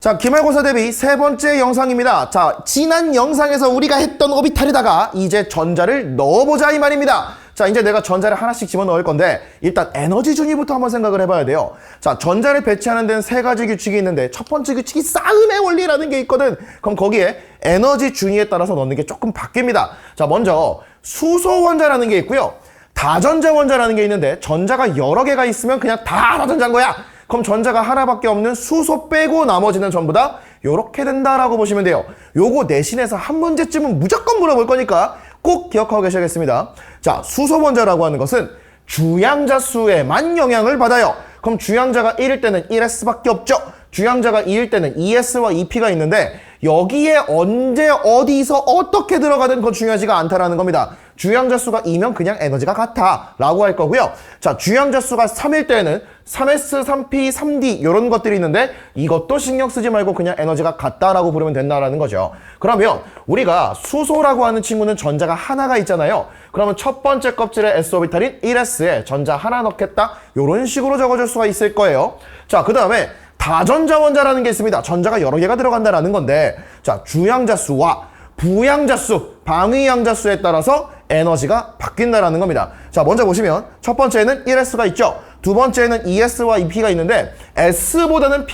자, 기말고사 대비 세 번째 영상입니다. 자, 지난 영상에서 우리가 했던 오비탈에다가 이제 전자를 넣어보자 이 말입니다. 자, 이제 내가 전자를 하나씩 집어넣을 건데 일단 에너지 준위부터 한번 생각을 해봐야 돼요. 자, 전자를 배치하는 데는 세 가지 규칙이 있는데 첫 번째 규칙이 싸움의 원리라는 게 있거든. 그럼 거기에 에너지 준위에 따라서 넣는 게 조금 바뀝니다. 자, 먼저 수소 원자라는 게 있고요. 다전자 원자라는 게 있는데 전자가 여러 개가 있으면 그냥 다 다전자인 거야. 그럼 전자가 하나밖에 없는 수소 빼고 나머지는 전부 다 요렇게 된다라고 보시면 돼요. 요거 내신에서 한 문제쯤은 무조건 물어볼 거니까 꼭 기억하고 계셔야겠습니다. 자, 수소 원자라고 하는 것은 주양자 수에만 영향을 받아요. 그럼 주양자가 1일 때는 1s밖에 없죠. 주양자가 2일 때는 2s와 2p가 있는데 여기에 언제 어디서 어떻게 들어가든 그건 중요하지가 않다라는 겁니다. 주양자 수가 2면 그냥 에너지가 같아 라고 할 거고요. 자, 주양자 수가 3일 때는 3s, 3p, 3d 이런 것들이 있는데 이것도 신경 쓰지 말고 그냥 에너지가 같다라고 부르면 된다라는 거죠. 그러면 우리가 수소라고 하는 친구는 전자가 하나가 있잖아요. 그러면 첫 번째 껍질에 s오비탈인 1s에 전자 하나 넣겠다 이런 식으로 적어줄 수가 있을 거예요. 자, 그 다음에 다전자 원자라는 게 있습니다. 전자가 여러 개가 들어간다라는 건데 자, 주양자 수와 부양자 수, 방위양자 수에 따라서 에너지가 바뀐다라는 겁니다. 자, 먼저 보시면 첫 번째는 1s가 있죠. 두 번째는 2s와 2p가 있는데 s보다는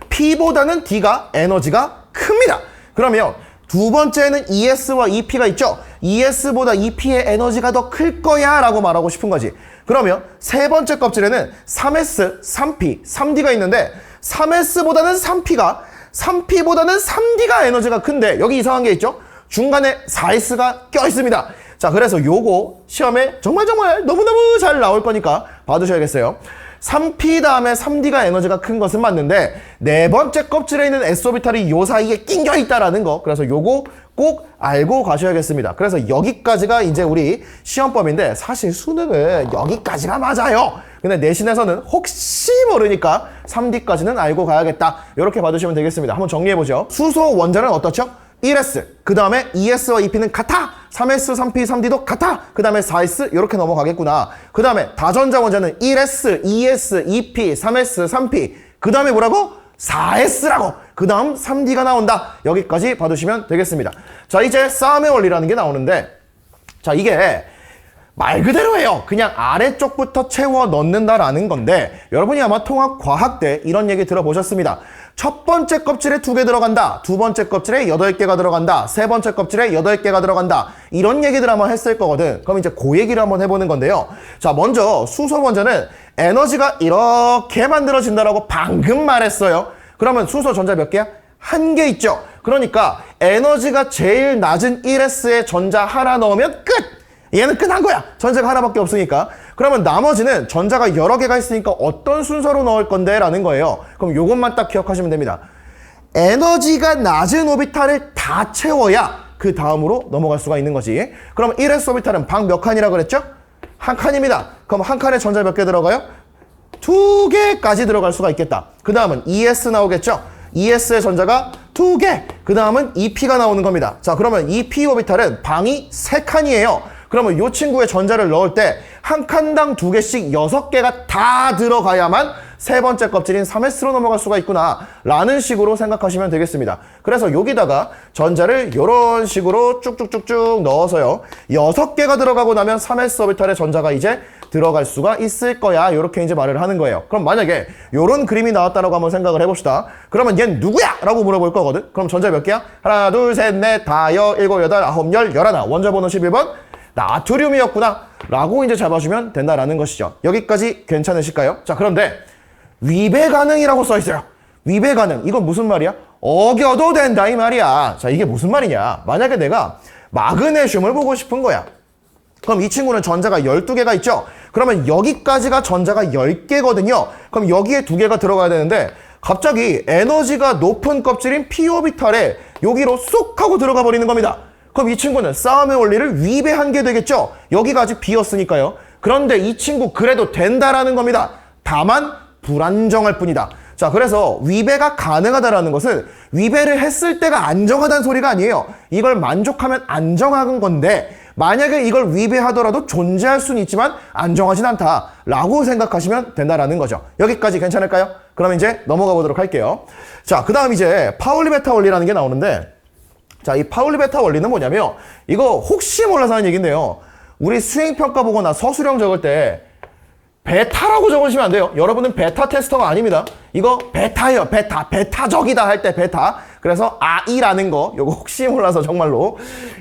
p보다는 d가 에너지가 큽니다. 그러면 두 번째는 2s와 2p가 있죠. 2s보다 2p의 에너지가 더 클 거야 라고 말하고 싶은 거지. 그러면 세 번째 껍질에는 3s, 3p, 3d가 있는데 3s보다는 3p보다는 3d가 에너지가 큰데 여기 이상한 게 있죠? 중간에 4s가 껴있습니다. 자, 그래서 요거 시험에 정말 너무너무 잘 나올 거니까 봐두셔야겠어요. 3p 다음에 3d가 에너지가 큰 것은 맞는데 네 번째 껍질에 있는 s오비탈이 요 사이에 낑겨 있다라는 거. 그래서 요거 꼭 알고 가셔야겠습니다. 그래서 여기까지가 이제 우리 시험법인데 사실 수능은 여기까지가 맞아요. 근데 내신에서는 혹시 모르니까 3D까지는 알고 가야겠다. 이렇게 봐주시면 되겠습니다. 한번 정리해보죠. 수소 원자는 어떻죠? 1s, 그 다음에 2s와 2p는 같아. 3s, 3p, 3d도 같아. 그 다음에 4s 이렇게 넘어가겠구나. 그 다음에 다전자 원자는 1s, 2s, 2p, 3s, 3p 그 다음에 뭐라고? 4s라고. 그 다음 3d가 나온다. 여기까지 봐두시면 되겠습니다. 자, 이제 싸움의 원리라는 게 나오는데 자, 이게 말 그대로예요. 그냥 아래쪽부터 채워 넣는다라는 건데 여러분이 아마 통합과학 때 이런 얘기 들어보셨습니다. 첫 번째 껍질에 2개 들어간다. 두 번째 껍질에 8개가 들어간다. 세 번째 껍질에 8개가 들어간다. 이런 얘기들 아마 했을 거거든. 그럼 이제 그 얘기를 한번 해보는 건데요. 자, 먼저 수소 원자는 에너지가 이렇게 만들어진다라고 방금 말했어요. 그러면 수소 전자 몇 개야? 1개 있죠. 그러니까 에너지가 제일 낮은 1s에 전자 하나 넣으면 끝! 얘는 끝난 거야. 전자가 하나밖에 없으니까. 그러면 나머지는 전자가 여러 개가 있으니까 어떤 순서로 넣을 건데 라는 거예요. 그럼 요것만 딱 기억하시면 됩니다. 에너지가 낮은 오비탈을 다 채워야 그 다음으로 넘어갈 수가 있는 거지. 그럼 1s 오비탈은 방 몇 칸이라고 그랬죠? 한 칸입니다. 그럼 한 칸에 전자 몇 개 들어가요? 2개까지 들어갈 수가 있겠다. 그 다음은 2s 나오겠죠? 2s의 전자가 2개. 그 다음은 2p가 나오는 겁니다. 자, 그러면 2p 오비탈은 방이 3칸이에요. 그러면 이 친구의 전자를 넣을 때 한 칸당 2개씩 6개가 다 들어가야만 세 번째 껍질인 3s로 넘어갈 수가 있구나 라는 식으로 생각하시면 되겠습니다. 그래서 여기다가 전자를 이런 식으로 쭉쭉쭉쭉 넣어서요 6개가 들어가고 나면 3s 오비탈의 전자가 이제 들어갈 수가 있을 거야. 이렇게 이제 말을 하는 거예요. 그럼 만약에 이런 그림이 나왔다라고 한번 생각을 해봅시다. 그러면 얜 누구야? 라고 물어볼 거거든. 그럼 전자 몇 개야? 하나, 둘, 셋, 넷, 다, 여, 일곱, 여덟, 아홉, 열, 열하나. 원자 번호 11번 나트륨이었구나 라고 이제 잡아주면 된다라는 것이죠. 여기까지 괜찮으실까요? 자, 그런데 위배 가능이라고 써있어요. 위배 가능. 이건 무슨 말이야? 어겨도 된다 이 말이야. 자, 이게 무슨 말이냐? 만약에 내가 마그네슘을 보고 싶은 거야. 그럼 이 친구는 전자가 12개가 있죠? 그러면 여기까지가 전자가 10개거든요. 그럼 여기에 2개가 들어가야 되는데 갑자기 에너지가 높은 껍질인 p-오비탈에 여기로 쏙 하고 들어가 버리는 겁니다. 그럼 이 친구는 싸움의 원리를 위배한 게 되겠죠? 여기가 아직 비었으니까요. 그런데 이 친구 그래도 된다라는 겁니다. 다만 불안정할 뿐이다. 자, 그래서 위배가 가능하다라는 것은 위배를 했을 때가 안정하다는 소리가 아니에요. 이걸 만족하면 안정한 건데 만약에 이걸 위배하더라도 존재할 수는 있지만 안정하진 않다라고 생각하시면 된다라는 거죠. 여기까지 괜찮을까요? 그럼 이제 넘어가 보도록 할게요. 자, 그 다음 이제 파울리 베타 원리라는 게 나오는데, 자, 이 파울리 베타 원리는 뭐냐면 이거 혹시 몰라서 하는 얘기인데요. 우리 수행평가 보거나 서술형 적을 때 베타라고 적으시면 안 돼요. 여러분은 베타 테스터가 아닙니다. 이거 베타예요. 베타적이다 할 때 베타. 그래서 아이라는 거 요거 혹시 몰라서 정말로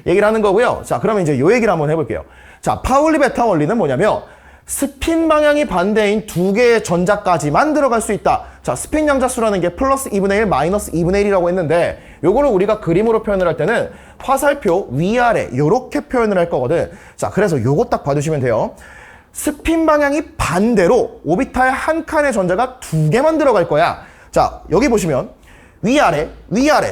얘기를 하는 거고요. 자, 그러면 이제 요 얘기를 한번 해볼게요. 자, 파울리 베타 원리는 뭐냐면 스핀 방향이 반대인 두 개의 전자까지만 들어갈 수 있다. 자, 스핀 양자수라는 게 플러스 2분의 1, 마이너스 2분의 1이라고 했는데 요거를 우리가 그림으로 표현을 할 때는 화살표 위아래 요렇게 표현을 할 거거든. 자, 그래서 요거 딱 봐주시면 돼요. 스핀 방향이 반대로 오비탈 한 칸의 전자가 두 개만 들어갈 거야. 자, 여기 보시면 위아래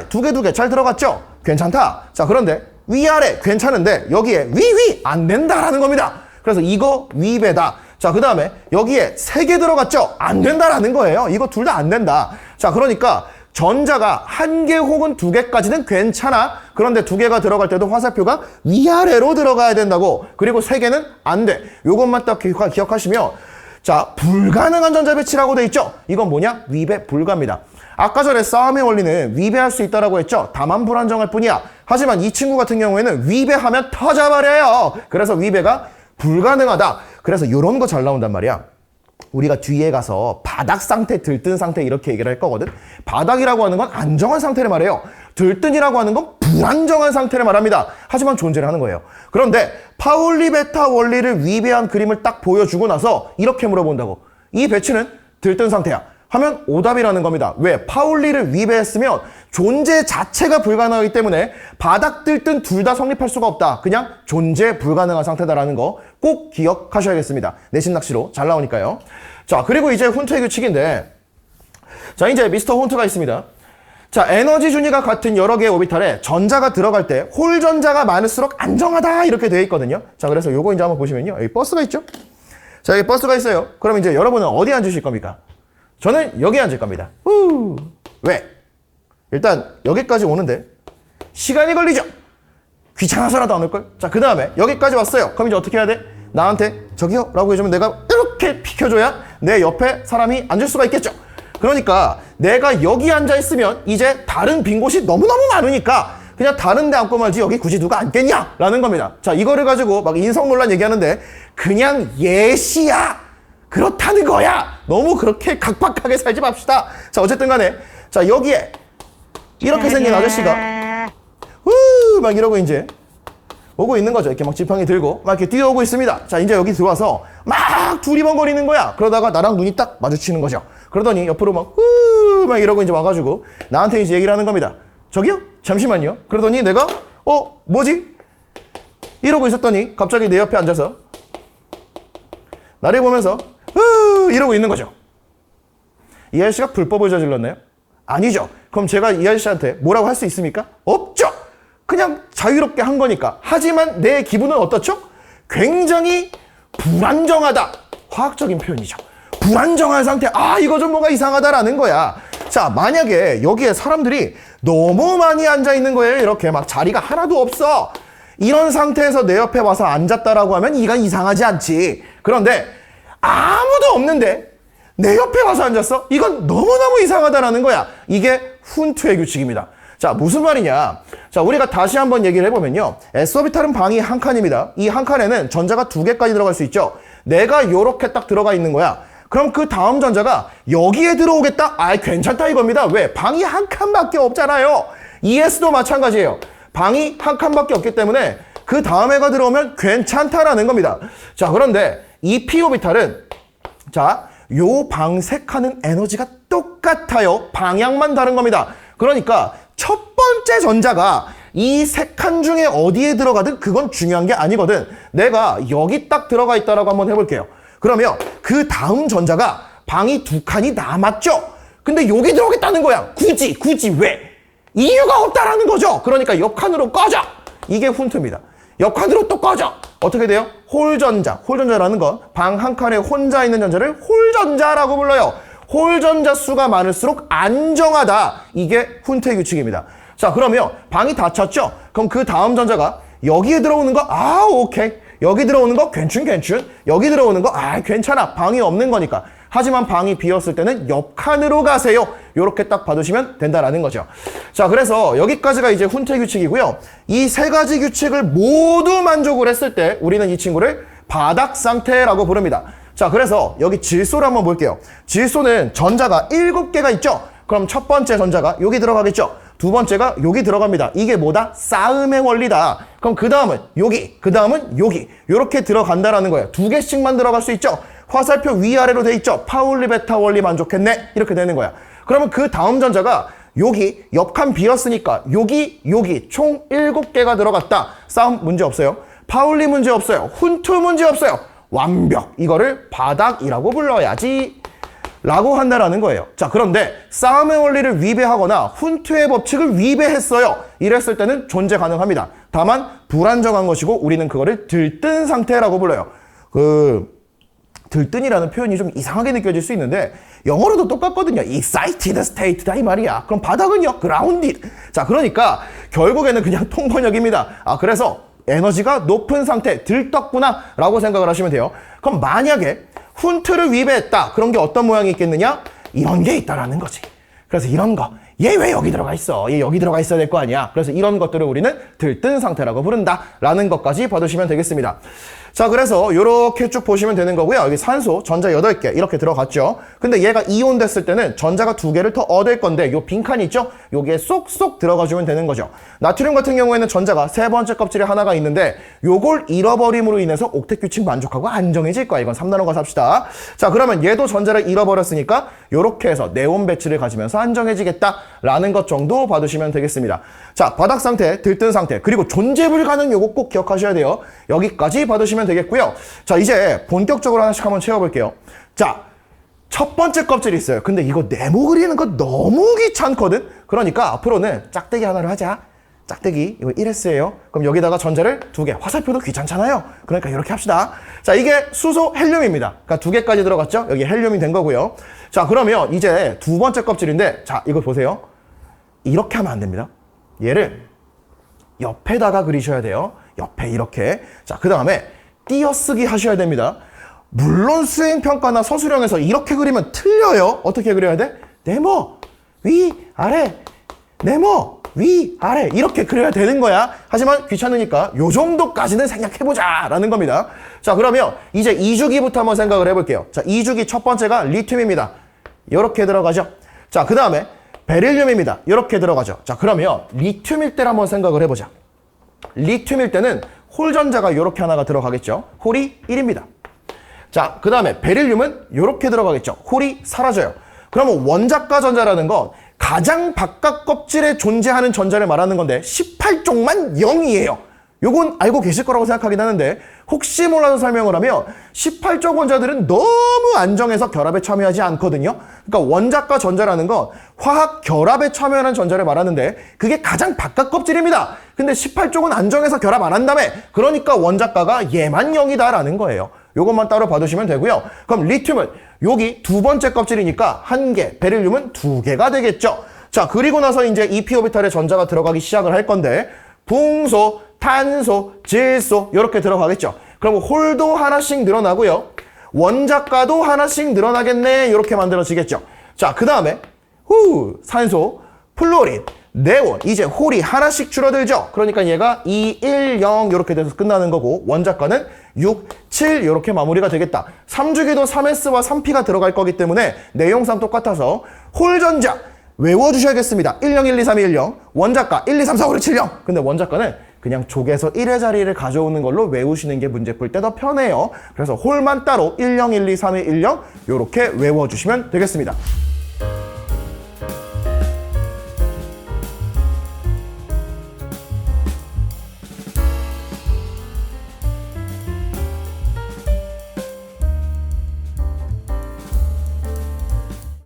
두 개 잘 들어갔죠? 괜찮다. 자, 그런데 위아래 괜찮은데 여기에 위 안 된다라는 겁니다. 그래서 이거 위배다. 자, 그 다음에 여기에 세 개 들어갔죠? 안 된다라는 거예요. 이거 둘 다 안 된다. 자, 그러니까 전자가 한 개 혹은 두 개까지는 괜찮아. 그런데 두 개가 들어갈 때도 화살표가 위아래로 들어가야 된다고. 그리고 세 개는 안 돼. 요것만 딱 기억하시면, 자, 불가능한 전자 배치라고 돼 있죠? 이건 뭐냐? 위배 불가입니다. 아까 전에 싸움의 원리는 위배할 수 있다라고 했죠? 다만 불안정할 뿐이야. 하지만 이 친구 같은 경우에는 위배하면 터져버려요. 그래서 위배가 불가능하다. 그래서 이런 거 잘 나온단 말이야. 우리가 뒤에 가서 바닥 상태, 들뜬 상태 이렇게 얘기를 할 거거든. 바닥이라고 하는 건 안정한 상태를 말해요. 들뜬이라고 하는 건 불안정한 상태를 말합니다. 하지만 존재를 하는 거예요. 그런데 파울리 베타 원리를 위배한 그림을 딱 보여주고 나서 이렇게 물어본다고. 이 배치는 들뜬 상태야. 하면 오답이라는 겁니다. 왜? 파울리를 위배했으면 존재 자체가 불가능하기 때문에 바닥 들뜬 둘 다 성립할 수가 없다. 그냥 존재 불가능한 상태다라는 거 꼭 기억하셔야겠습니다. 내신 낚시로 잘 나오니까요. 자, 그리고 이제 훈트의 규칙인데, 자, 이제 미스터 훈트가 있습니다. 자, 에너지 준위가 같은 여러 개의 오비탈에 전자가 들어갈 때 홀 전자가 많을수록 안정하다 이렇게 되어 있거든요. 자, 그래서 요거 이제 한번 보시면요. 여기 버스가 있죠? 자, 여기 버스가 있어요. 그럼 이제 여러분은 어디 앉으실 겁니까? 저는 여기 앉을 겁니다. 왜? 일단 여기까지 오는데 시간이 걸리죠? 귀찮아서라도 안 올걸? 자, 그 다음에 여기까지 왔어요. 그럼 이제 어떻게 해야 돼? 나한테 저기요 라고 해주면 내가 이렇게 비켜줘야 내 옆에 사람이 앉을 수가 있겠죠? 그러니까 내가 여기 앉아있으면 이제 다른 빈 곳이 너무너무 많으니까 그냥 다른 데 앉고 말지 여기 굳이 누가 앉겠냐? 라는 겁니다. 자, 이거를 가지고 막 인성 논란 얘기하는데 그냥 예시야! 그렇다는 거야. 너무 그렇게 각박하게 살지 맙시다. 자, 어쨌든 간에 자, 여기에 이렇게 생긴 아저씨가 막 이러고 이제 오고 있는 거죠. 이렇게 막 지팡이 들고 막 이렇게 뛰어오고 있습니다. 자, 이제 여기 들어와서 막 두리번거리는 거야. 그러다가 나랑 눈이 딱 마주치는 거죠. 그러더니 옆으로 막 이러고 이제 와가지고 나한테 이제 얘기를 하는 겁니다. 저기요? 잠시만요. 그러더니 내가 뭐지? 이러고 있었더니 갑자기 내 옆에 앉아서 나를 보면서 이러고 있는 거죠. 이 아저씨가 불법을 저질렀나요? 아니죠. 그럼 제가 이 아저씨한테 뭐라고 할 수 있습니까? 없죠. 그냥 자유롭게 한 거니까. 하지만 내 기분은 어떻죠? 굉장히 불안정하다. 화학적인 표현이죠. 불안정한 상태. 아, 이거 좀 뭐가 이상하다라는 거야. 자, 만약에 여기에 사람들이 너무 많이 앉아 있는 거예요. 이렇게 막 자리가 하나도 없어. 이런 상태에서 내 옆에 와서 앉았다라고 하면 이건 이상하지 않지. 그런데 아무도 없는데 내 옆에 와서 앉았어? 이건 너무너무 이상하다라는 거야. 이게 훈트의 규칙입니다. 자, 무슨 말이냐? 자, 우리가 다시 한번 얘기를 해보면요. S오비탈은 방이 한 칸입니다. 이 한 칸에는 전자가 두 개까지 들어갈 수 있죠. 내가 요렇게 딱 들어가 있는 거야. 그럼 그 다음 전자가 여기에 들어오겠다? 아, 괜찮다 이겁니다. 왜? 방이 한 칸밖에 없잖아요. ES도 마찬가지예요. 방이 한 칸밖에 없기 때문에 그 다음 애가 들어오면 괜찮다라는 겁니다. 자, 그런데 이 P오비탈은 자, 요 방 세 칸은 에너지가 똑같아요. 방향만 다른 겁니다. 그러니까 첫 번째 전자가 이 세 칸 중에 어디에 들어가든 그건 중요한 게 아니거든. 내가 여기 딱 들어가 있다라고 한번 해볼게요. 그러면 그 다음 전자가 방이 두 칸이 남았죠? 근데 여기 들어오겠다는 거야. 굳이 왜? 이유가 없다라는 거죠. 그러니까 옆칸으로 꺼져. 이게 훈트입니다. 옆칸으로 또 꺼져. 어떻게 돼요? 홀전자라는 건 방 한 칸에 혼자 있는 전자를 홀전자라고 불러요. 홀전자 수가 많을수록 안정하다. 이게 훈트의 규칙입니다. 자, 그러면 방이 닫혔죠? 그럼 그 다음 전자가 여기에 들어오는 거, 아, 오케이. 여기 들어오는 거, 괜춘. 여기 들어오는 거, 아, 괜찮아. 방이 없는 거니까. 하지만 방이 비었을 때는 옆 칸으로 가세요. 요렇게 딱 봐두시면 된다라는 거죠. 자, 그래서 여기까지가 이제 훈태 규칙이고요. 이 세 가지 규칙을 모두 만족을 했을 때 우리는 이 친구를 바닥 상태라고 부릅니다. 자, 그래서 여기 질소를 한번 볼게요. 질소는 전자가 7개가 있죠? 그럼 첫 번째 전자가 여기 들어가겠죠? 두 번째가 여기 들어갑니다. 이게 뭐다? 싸움의 원리다. 그럼 그 다음은 여기, 그 다음은 여기. 요렇게 들어간다라는 거예요. 2개씩만 들어갈 수 있죠? 화살표 위아래로 돼 있죠? 파울리 베타 원리 만족했네? 이렇게 되는 거야. 그러면 그 다음 전자가 여기 옆칸 비었으니까 여기 총 7개가 들어갔다. 싸움 문제 없어요. 파울리 문제 없어요. 훈투 문제 없어요. 완벽. 이거를 바닥이라고 불러야지 라고 한다라는 거예요. 자, 그런데 싸움의 원리를 위배하거나 훈투의 법칙을 위배했어요. 이랬을 때는 존재 가능합니다. 다만 불안정한 것이고 우리는 그거를 들뜬 상태라고 불러요. 들뜬이라는 표현이 좀 이상하게 느껴질 수 있는데 영어로도 똑같거든요. excited state다 이 말이야. 그럼 바닥은요? grounded. 자, 그러니까 결국에는 그냥 통번역입니다. 아, 그래서 에너지가 높은 상태, 들떴구나 라고 생각을 하시면 돼요. 그럼 만약에 훈트를 위배했다. 그런 게 어떤 모양이 있겠느냐? 이런 게 있다라는 거지. 그래서 이런 거. 얘 왜 여기 들어가 있어? 얘 여기 들어가 있어야 될 거 아니야? 그래서 이런 것들을 우리는 들뜬 상태라고 부른다. 라는 것까지 봐두시면 되겠습니다. 자, 그래서 이렇게 쭉 보시면 되는 거고요. 여기 산소, 전자 8개 이렇게 들어갔죠. 근데 얘가 이온 됐을 때는 전자가 2개를 더 얻을 건데 요 빈칸이 있죠? 여기에 쏙쏙 들어가주면 되는 거죠. 나트륨 같은 경우에는 전자가 세 번째 껍질에 하나가 있는데 요걸 잃어버림으로 인해서 옥텟 규칙 만족하고 안정해질 거야. 이건 3나노 가서 합시다. 자, 그러면 얘도 전자를 잃어버렸으니까 요렇게 해서 네온 배치를 가지면서 안정해지겠다. 라는 것 정도 봐두시면 되겠습니다. 자, 바닥 상태, 들뜬 상태, 그리고 존재 불가능 요거 꼭 기억하셔야 돼요. 여기까지 봐두시면 되겠고요. 자, 이제 본격적으로 하나씩 한번 채워볼게요. 자, 첫 번째 껍질이 있어요. 근데 이거 네모 그리는 거 너무 귀찮거든? 그러니까 앞으로는 짝대기 하나를 하자. 짝대기, 이거 1S예요. 그럼 여기다가 전자를 2개. 화살표도 귀찮잖아요. 그러니까 이렇게 합시다. 자, 이게 수소 헬륨입니다. 그러니까 2개까지 들어갔죠? 여기 헬륨이 된 거고요. 자, 그러면 이제 두 번째 껍질인데, 자, 이거 보세요. 이렇게 하면 안 됩니다. 얘를 옆에다가 그리셔야 돼요. 옆에 이렇게. 자, 그 다음에 띄어쓰기 하셔야 됩니다. 물론 수행평가나 서술형에서 이렇게 그리면 틀려요. 어떻게 그려야 돼? 네모, 위, 아래, 네모, 위, 아래 이렇게 그려야 되는 거야. 하지만 귀찮으니까 요 정도까지는 생각해보자 라는 겁니다. 자, 그러면 이제 2주기부터 한번 생각을 해볼게요. 자, 2주기 첫 번째가 리튬입니다. 이렇게 들어가죠. 자, 그 다음에 베릴륨입니다. 이렇게 들어가죠. 자, 그러면 리튬일 때를 한번 생각을 해보자. 리튬일 때는 홀 전자가 이렇게 하나가 들어가겠죠. 홀이 1입니다. 자, 그 다음에 베릴륨은 이렇게 들어가겠죠. 홀이 사라져요. 그러면 원자가 전자라는 건 가장 바깥 껍질에 존재하는 전자를 말하는 건데 18쪽만 0이에요. 요건 알고 계실 거라고 생각하긴 하는데 혹시 몰라서 설명을 하면 18쪽 원자들은 너무 안정해서 결합에 참여하지 않거든요. 그러니까 원자과 전자라는 건 화학 결합에 참여하는 전자를 말하는데 그게 가장 바깥 껍질입니다. 근데 18쪽은 안정해서 결합 안 한다며. 그러니까 원자과가 얘만 0이다라는 거예요. 요것만 따로 봐두시면 되고요. 그럼 리튬은 여기 두 번째 껍질이니까 1개, 베릴륨은 2개가 되겠죠. 자, 그리고 나서 이제 EP 오비탈에 전자가 들어가기 시작을 할 건데 붕소, 탄소, 질소 이렇게 들어가겠죠. 그럼 홀도 하나씩 늘어나고요. 원자과도 하나씩 늘어나겠네. 이렇게 만들어지겠죠. 자, 그 다음에 산소, 플로린, 네온. 이제 홀이 하나씩 줄어들죠. 그러니까 얘가 2, 1, 0 이렇게 돼서 끝나는 거고 원자과는 6, 7 이렇게 마무리가 되겠다. 3주기도 3S와 3P가 들어갈 거기 때문에 내용상 똑같아서 홀 전자 외워주셔야겠습니다. 10, 1, 2, 3, 1, 0. 원자과 1, 2, 3, 4, 5, 6, 7, 0. 근데 원자과는 그냥 조개에서 1의 자리를 가져오는 걸로 외우시는 게 문제 풀 때 더 편해요. 그래서 홀만 따로 10, 1, 2, 3, 1, 0 이렇게 외워주시면 되겠습니다.